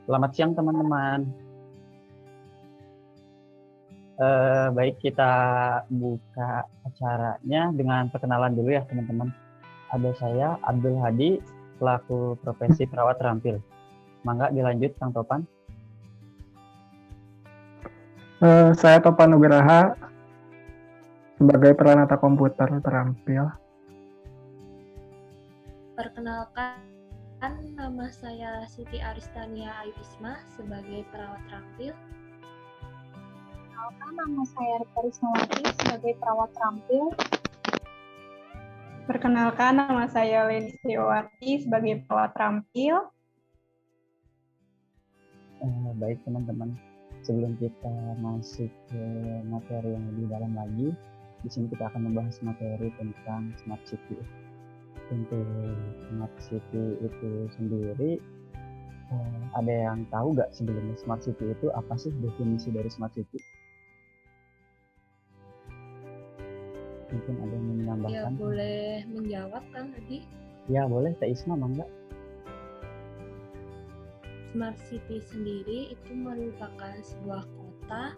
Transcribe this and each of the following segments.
Selamat siang teman-teman. Baik, kita buka acaranya dengan perkenalan dulu ya teman-teman. Ada saya Abdul Hadi, selaku profesi perawat terampil. Mangga dilanjut Kang Topan. Saya Topan Nugraha sebagai peranata komputer terampil. Perkenalkan, nama saya Siti Aristania Ayuisma sebagai perawat terampil. Perkenalkan, nama saya Rita Rismawati sebagai perawat terampil. Perkenalkan, nama saya Leni Sriwati sebagai perawat terampil. Baik teman-teman, sebelum kita masuk ke materi yang lebih dalam lagi, di sini kita akan membahas materi tentang Smart City. Untuk Smart City itu sendiri, ada yang tahu nggak sebelumnya Smart City itu apa sih, definisi dari Smart City? Mungkin ada yang menambahkan? Ya, boleh menjawab Kang Adi? Ya boleh, Teh Isma mangga. Smart City sendiri itu merupakan sebuah kota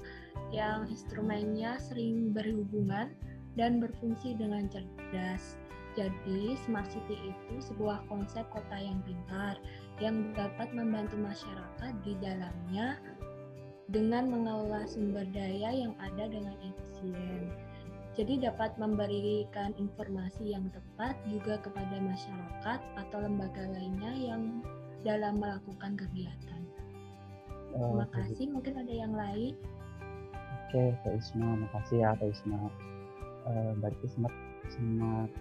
yang instrumennya sering berhubungan dan berfungsi dengan cerdas. Jadi, Smart City itu sebuah konsep kota yang pintar yang dapat membantu masyarakat di dalamnya dengan mengelola sumber daya yang ada dengan efisien. Jadi dapat memberikan informasi yang tepat juga kepada masyarakat atau lembaga lainnya yang dalam melakukan kegiatan. Terima kasih. Mungkin ada yang lain? Oke, Teh Isma, makasih ya Teh Isma. Berarti Smart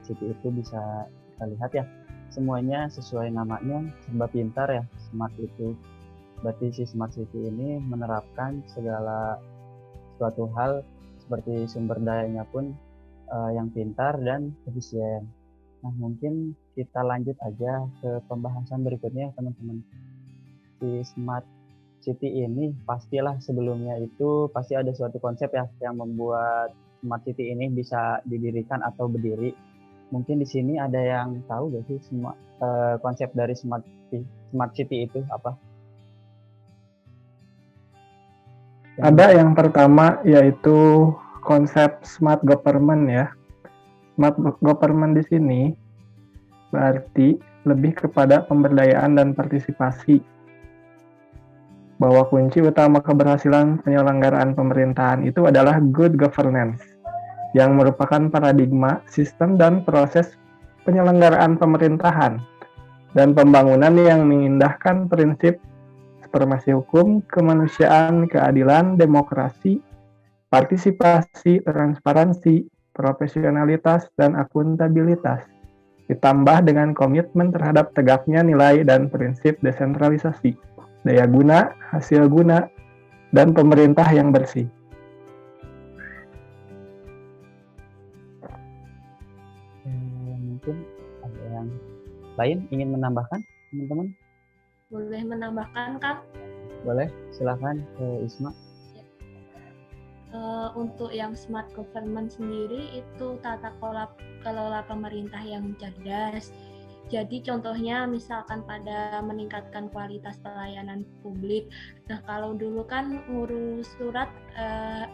City itu bisa kita lihat ya, semuanya sesuai namanya, serba pintar ya. Smart itu berarti si Smart City ini menerapkan segala suatu hal seperti sumber dayanya pun yang pintar dan efisien. Nah, mungkin kita lanjut aja ke pembahasan berikutnya teman-teman. Si Smart City ini pastilah sebelumnya itu pasti ada suatu konsep ya yang membuat Smart City ini bisa didirikan atau berdiri. Mungkin di sini ada yang tahu gak sih konsep dari Smart City itu apa? Ada yang pertama yaitu konsep smart government ya. Smart government di sini berarti lebih kepada pemberdayaan dan partisipasi. Bahwa kunci utama keberhasilan penyelenggaraan pemerintahan itu adalah good governance, yang merupakan paradigma, sistem, dan proses penyelenggaraan pemerintahan dan pembangunan yang mengindahkan prinsip supremasi hukum, kemanusiaan, keadilan, demokrasi, partisipasi, transparansi, profesionalitas, dan akuntabilitas, ditambah dengan komitmen terhadap tegaknya nilai dan prinsip desentralisasi, daya guna, hasil guna, dan pemerintah yang bersih. Mungkin ada yang lain ingin menambahkan, teman-teman? Boleh menambahkan, Kang? Boleh, silakan Isma. Untuk yang smart government sendiri itu tata kelola pemerintah yang cerdas. Jadi contohnya misalkan pada meningkatkan kualitas pelayanan publik. Nah, kalau dulu kan ngurus surat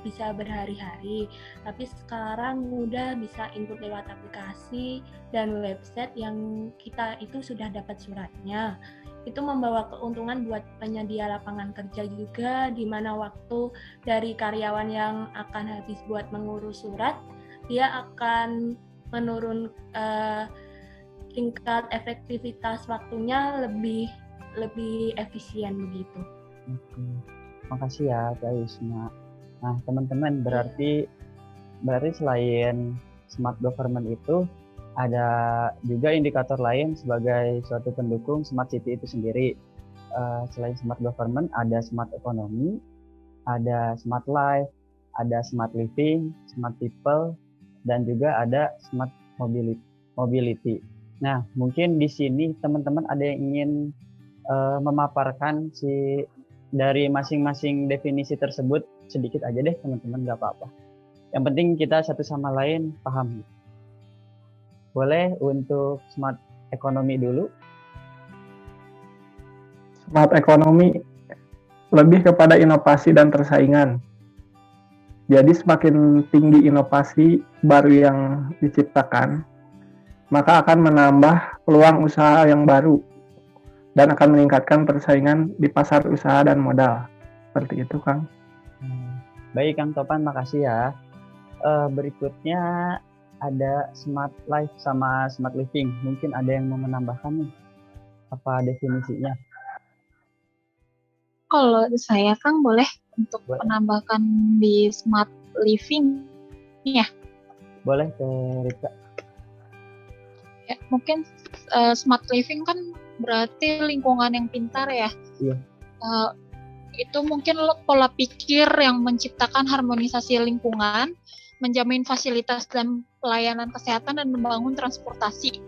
bisa berhari-hari, tapi sekarang mudah bisa input lewat aplikasi dan website yang kita itu sudah dapat suratnya. Itu membawa keuntungan buat penyedia lapangan kerja juga, di mana waktu dari karyawan yang akan habis buat mengurus surat, dia akan menurun tingkat efektivitas waktunya lebih efisien begitu. Makasih ya Kak Isma. Nah teman-teman, berarti selain smart government itu ada juga indikator lain sebagai suatu pendukung Smart City itu sendiri. Selain smart government, ada smart economy, ada smart life, ada smart living, smart people, dan juga ada smart mobility. Nah, mungkin di sini teman-teman ada yang ingin memaparkan dari masing-masing definisi tersebut sedikit aja deh teman-teman, nggak apa-apa. Yang penting kita satu sama lain paham. Boleh untuk smart economy dulu. Smart economy lebih kepada inovasi dan persaingan. Jadi semakin tinggi inovasi baru yang diciptakan, maka akan menambah peluang usaha yang baru dan akan meningkatkan persaingan di pasar usaha dan modal. Seperti itu, Kang. Baik, Kang Topan, makasih ya. Berikutnya ada smart life sama smart living. Mungkin ada yang mau menambahkan nih, apa definisinya? Kalau saya Kang boleh untuk Boleh. menambahkan di smart living ya. Boleh ke Rika. Ya, mungkin smart living kan berarti lingkungan yang pintar ya. Iya. Itu mungkin pola pikir yang menciptakan harmonisasi lingkungan, menjamin fasilitas dan pelayanan kesehatan dan membangun transportasi.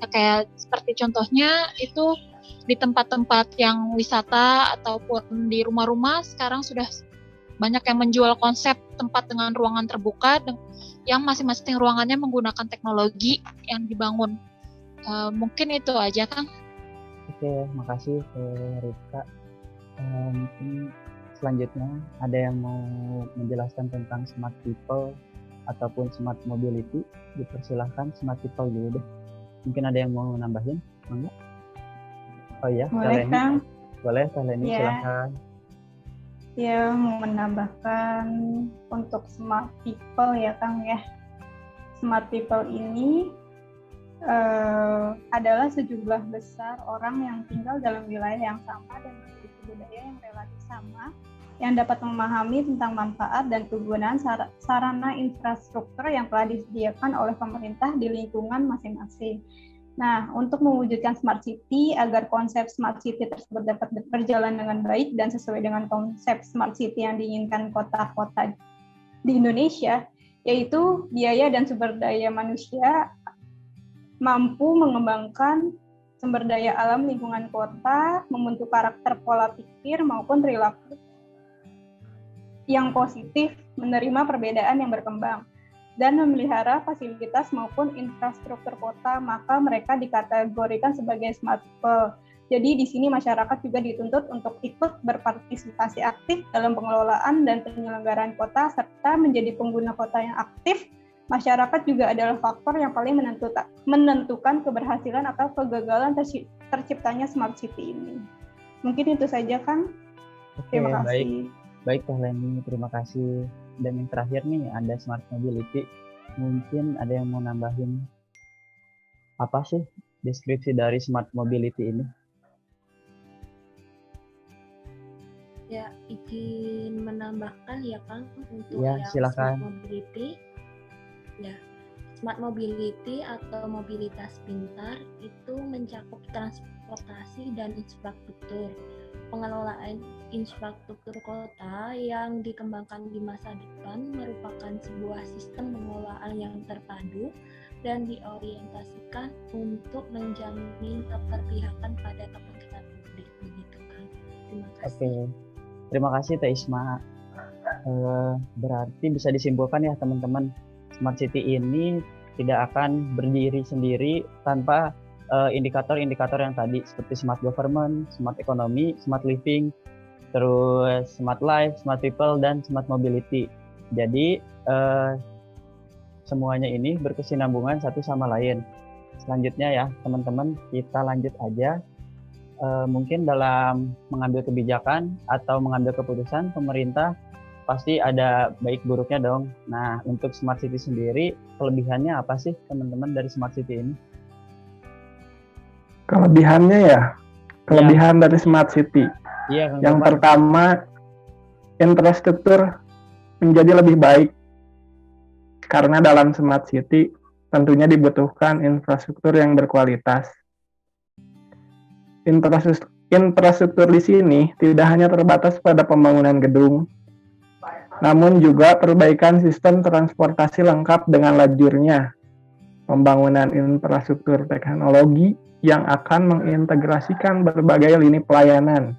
Ya, kayak seperti contohnya itu di tempat-tempat yang wisata ataupun di rumah-rumah sekarang sudah banyak yang menjual konsep tempat dengan ruangan terbuka yang masing-masing ruangannya menggunakan teknologi yang dibangun. Mungkin itu aja, Kang. Oke, makasih ke Rika. Mungkin selanjutnya ada yang mau menjelaskan tentang smart people ataupun smart mobility. Dipersilahkan smart people dulu deh. Mungkin ada yang mau nambahin? Enggak? Oh iya, Boleh, Kak Leni. Kang. Boleh, Kak Leni, Ya. silahkan. Ya, mau menambahkan untuk smart people ya, Kang ya. Smart people ini adalah sejumlah besar orang yang tinggal dalam wilayah yang sama dan memiliki budaya yang relatif sama, yang dapat memahami tentang manfaat dan kegunaan sarana infrastruktur yang telah disediakan oleh pemerintah di lingkungan masing-masing. Nah, untuk mewujudkan smart city agar konsep smart city tersebut dapat berjalan dengan baik dan sesuai dengan konsep smart city yang diinginkan kota-kota di Indonesia, yaitu biaya dan sumber daya manusia mampu mengembangkan sumber daya alam lingkungan kota, membentuk karakter pola pikir maupun perilaku yang positif, menerima perbedaan yang berkembang, dan memelihara fasilitas maupun infrastruktur kota, maka mereka dikategorikan sebagai smart people. Jadi di sini masyarakat juga dituntut untuk ikut berpartisipasi aktif dalam pengelolaan dan penyelenggaraan kota, serta menjadi pengguna kota yang aktif. Masyarakat juga adalah faktor yang paling menentukan keberhasilan atau kegagalan terciptanya smart city ini. Mungkin itu saja, Kang. Oke, Terima baik. kasih. Baik, Kak Leni, terima kasih. Dan yang terakhir nih, ada smart mobility. Mungkin ada yang mau nambahin apa sih deskripsi dari smart mobility ini? Ya, izin menambahkan ya Kang untuk Ya, yang silakan. smart mobility. Ya, smart mobility atau mobilitas pintar itu mencakup transportasi dan infrastruktur. Pengelolaan infrastruktur kota yang dikembangkan di masa depan merupakan sebuah sistem pengelolaan yang terpadu dan diorientasikan untuk menjamin keberpihakan pada kepentingan publik. Begitu kan? Terima kasih. Oke, terima kasih Teh Isma. Berarti bisa disimpulkan ya teman-teman, smart city ini tidak akan berdiri sendiri tanpa indikator-indikator yang tadi seperti smart government, smart economy, smart living, terus smart life, smart people, dan smart mobility. Jadi semuanya ini berkesinambungan satu sama lain. Selanjutnya ya teman-teman, kita lanjut aja. Mungkin dalam mengambil kebijakan atau mengambil keputusan pemerintah pasti ada baik buruknya dong. Nah, untuk smart city sendiri kelebihannya apa sih teman-teman dari smart city ini? Kelebihannya ya, kelebihan dari smart city. Iya, Kang Yang Topan. pertama, infrastruktur menjadi lebih baik. Karena dalam smart city tentunya dibutuhkan infrastruktur yang berkualitas. Infrastruktur di sini tidak hanya terbatas pada pembangunan gedung, namun juga perbaikan sistem transportasi lengkap dengan lajurnya, pembangunan infrastruktur teknologi yang akan mengintegrasikan berbagai lini pelayanan,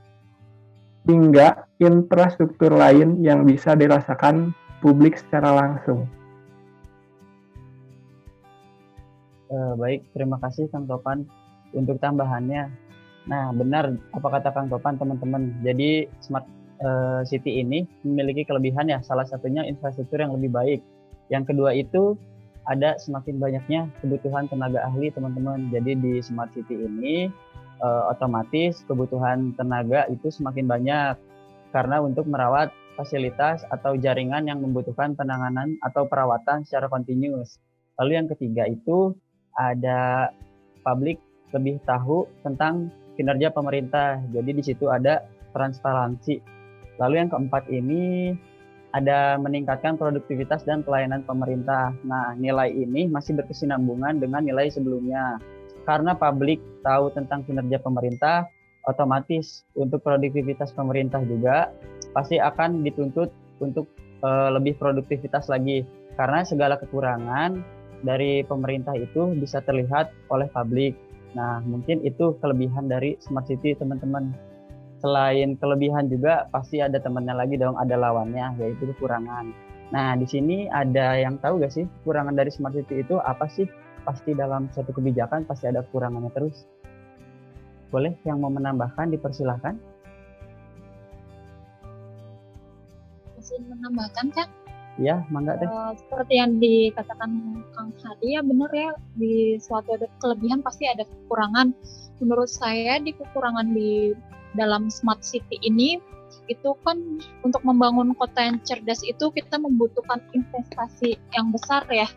hingga infrastruktur lain yang bisa dirasakan publik secara langsung. Baik, terima kasih Kang Topan untuk tambahannya. Nah, benar apa kata Kang Topan teman-teman. Jadi smart city ini memiliki kelebihan ya, salah satunya infrastruktur yang lebih baik. Yang kedua itu ada semakin banyaknya kebutuhan tenaga ahli teman-teman. Jadi di smart city ini otomatis kebutuhan tenaga itu semakin banyak karena untuk merawat fasilitas atau jaringan yang membutuhkan penanganan atau perawatan secara kontinus. Lalu yang ketiga itu ada publik lebih tahu tentang kinerja pemerintah. Jadi di situ ada transparansi. Lalu yang keempat ini ada meningkatkan produktivitas dan pelayanan pemerintah. Nah, nilai ini masih berkesinambungan dengan nilai sebelumnya. Karena publik tahu tentang kinerja pemerintah, otomatis untuk produktivitas pemerintah juga pasti akan dituntut untuk lebih produktivitas lagi. Karena segala kekurangan dari pemerintah itu bisa terlihat oleh publik. Nah, mungkin itu kelebihan dari Smart City, teman-teman. Selain kelebihan juga pasti ada temannya lagi dong, ada lawannya, yaitu kekurangan. Nah, di sini ada yang tahu gak sih kekurangan dari Smart City itu apa sih? Pasti dalam suatu kebijakan pasti ada kekurangannya terus. Boleh yang mau menambahkan dipersilahkan. Izin menambahkan kan? Ya, mangga teh. Seperti yang dikatakan Kang Hadi, ya benar ya, di suatu ada kelebihan pasti ada kekurangan. Menurut saya di kekurangan di dalam smart city ini itu kan untuk membangun kota yang cerdas itu kita membutuhkan investasi yang besar ya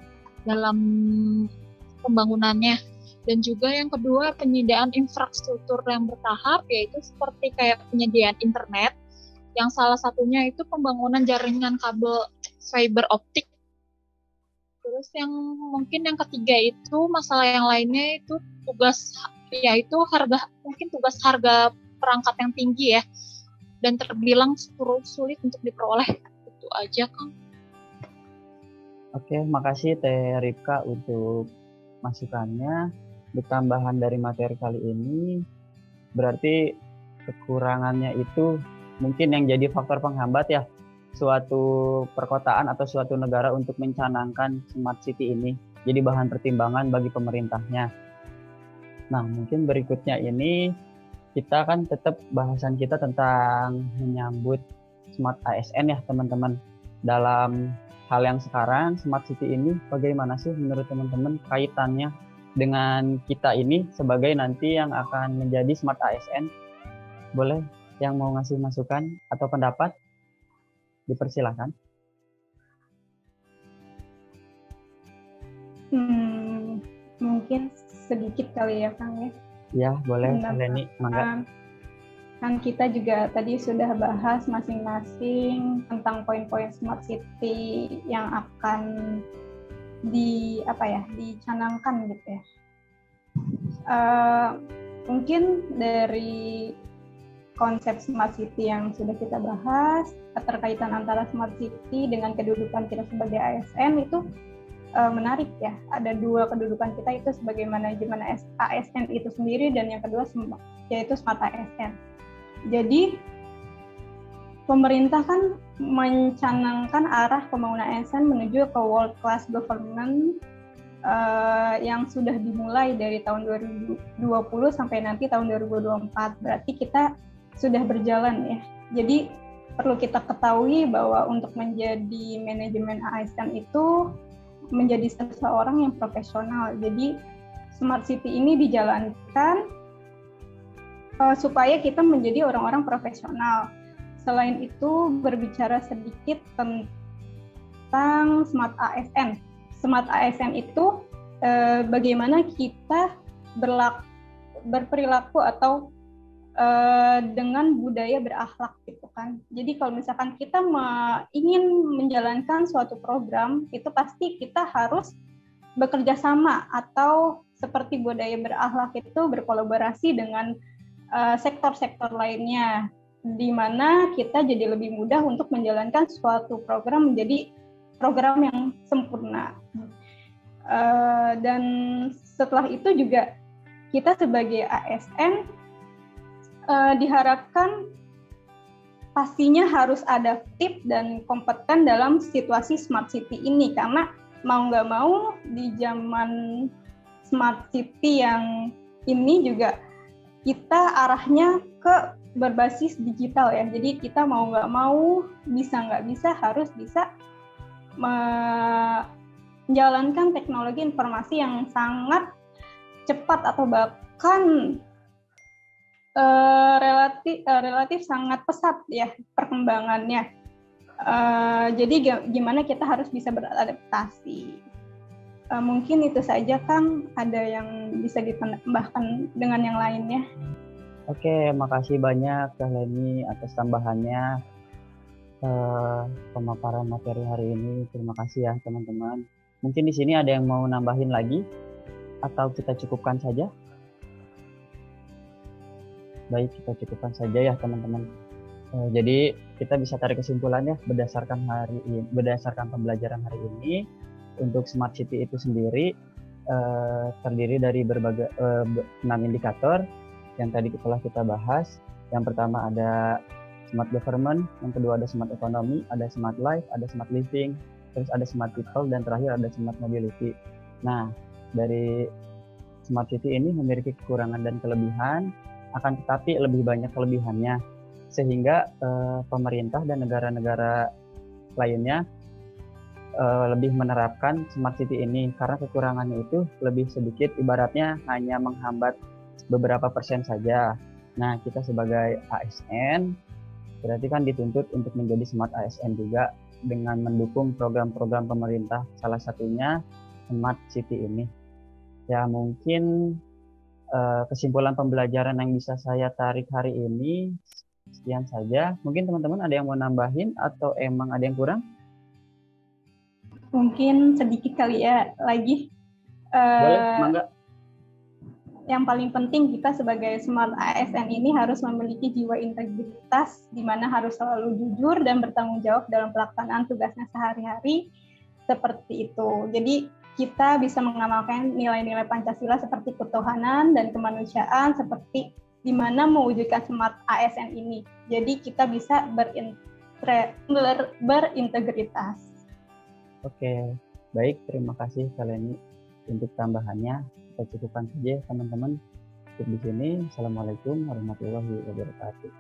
dalam pembangunannya. Dan juga yang kedua penyediaan infrastruktur yang bertahap, yaitu seperti kayak penyediaan internet, yang salah satunya itu pembangunan jaringan kabel fiber optik. Terus yang mungkin yang ketiga itu masalah yang lainnya itu tugas, yaitu tugas harga perangkat yang tinggi ya, dan terbilang sulit untuk diperoleh. Itu aja, Kang. Oke, makasih Teh Ripka untuk masukannya. Tambahan dari materi kali ini, berarti kekurangannya itu mungkin yang jadi faktor penghambat ya suatu perkotaan atau suatu negara untuk mencanangkan smart city ini. Jadi bahan pertimbangan bagi pemerintahnya. Nah, mungkin berikutnya ini kita kan tetap bahasan kita tentang menyambut smart ASN ya teman-teman. Dalam hal yang sekarang smart city ini bagaimana sih menurut teman-teman kaitannya dengan kita ini sebagai nanti yang akan menjadi smart ASN? Boleh yang mau ngasih masukan atau pendapat? Dipersilahkan. Mungkin sedikit kali ya, Kang ya. Ya, boleh, Leni, mangga. Kan kita juga tadi sudah bahas masing-masing tentang poin-poin smart city yang akan dicanangkan gitu ya. Mungkin dari konsep smart city yang sudah kita bahas, keterkaitan antara smart city dengan kedudukan kita sebagai ASN itu menarik ya. Ada dua kedudukan kita itu sebagai manajemen ASN itu sendiri, dan yang kedua yaitu smart ASN. Jadi pemerintah kan mencanangkan arah pembangunan ASN menuju ke world class government yang sudah dimulai dari tahun 2020 sampai nanti tahun 2024. Berarti kita sudah berjalan ya. Jadi perlu kita ketahui bahwa untuk menjadi manajemen ASN itu menjadi seseorang yang profesional. Jadi smart city ini dijalankan supaya kita menjadi orang-orang profesional. Selain itu berbicara sedikit tentang smart ASN. Smart ASN itu bagaimana kita berperilaku atau dengan budaya berakhlak gitu kan. Jadi kalau misalkan kita ingin menjalankan suatu program, itu pasti kita harus bekerja sama atau seperti budaya berakhlak itu berkolaborasi dengan sektor-sektor lainnya, di mana kita jadi lebih mudah untuk menjalankan suatu program menjadi program yang sempurna. Dan setelah itu juga kita sebagai ASN diharapkan pastinya harus adaptif dan kompeten dalam situasi smart city ini, karena mau nggak mau di zaman smart city yang ini juga kita arahnya ke berbasis digital ya. Jadi kita mau nggak mau, bisa nggak bisa, harus bisa menjalankan teknologi informasi yang sangat cepat atau bahkan relatif sangat pesat ya perkembangannya. Jadi gimana kita harus bisa beradaptasi. Mungkin itu saja, Kang. Ada yang bisa ditambahkan dengan yang lainnya? Oke, makasih banyak Kak Leni atas tambahannya pemaparan materi hari ini. Terima kasih ya teman-teman. Mungkin di sini ada yang mau nambahin lagi atau kita cukupkan saja? Baik, kita cukupkan saja ya teman-teman. Jadi kita bisa tarik kesimpulannya berdasarkan pembelajaran hari ini. Untuk Smart City itu sendiri terdiri dari berbagai 6 indikator yang tadi telah kita bahas. Yang pertama ada Smart Government, yang kedua ada Smart Economy, ada Smart Life, ada Smart Living, terus ada Smart People, dan terakhir ada Smart Mobility. Nah, dari Smart City ini memiliki kekurangan dan kelebihan, akan tetapi lebih banyak kelebihannya, sehingga pemerintah dan negara-negara lainnya lebih menerapkan Smart City ini, karena kekurangannya itu lebih sedikit, ibaratnya hanya menghambat beberapa persen saja. Nah, kita sebagai ASN berarti kan dituntut untuk menjadi Smart ASN juga dengan mendukung program-program pemerintah, salah satunya Smart City ini. Ya, mungkin kesimpulan pembelajaran yang bisa saya tarik hari ini sekian saja. Mungkin teman-teman ada yang mau nambahin atau emang ada yang kurang? Mungkin sedikit kali ya lagi. Boleh, mangga. Yang paling penting kita sebagai Smart ASN ini harus memiliki jiwa integritas, di mana harus selalu jujur dan bertanggung jawab dalam pelaksanaan tugasnya sehari-hari, seperti itu. Jadi kita bisa mengamalkan nilai-nilai Pancasila seperti ketuhanan dan kemanusiaan, seperti di mana mewujudkan Smart ASN ini. Jadi kita bisa berintegritas. Oke, baik, terima kasih Kak Leni untuk tambahannya. Kita cukupkan saja teman-teman. Cukup di sini. Assalamualaikum warahmatullahi wabarakatuh.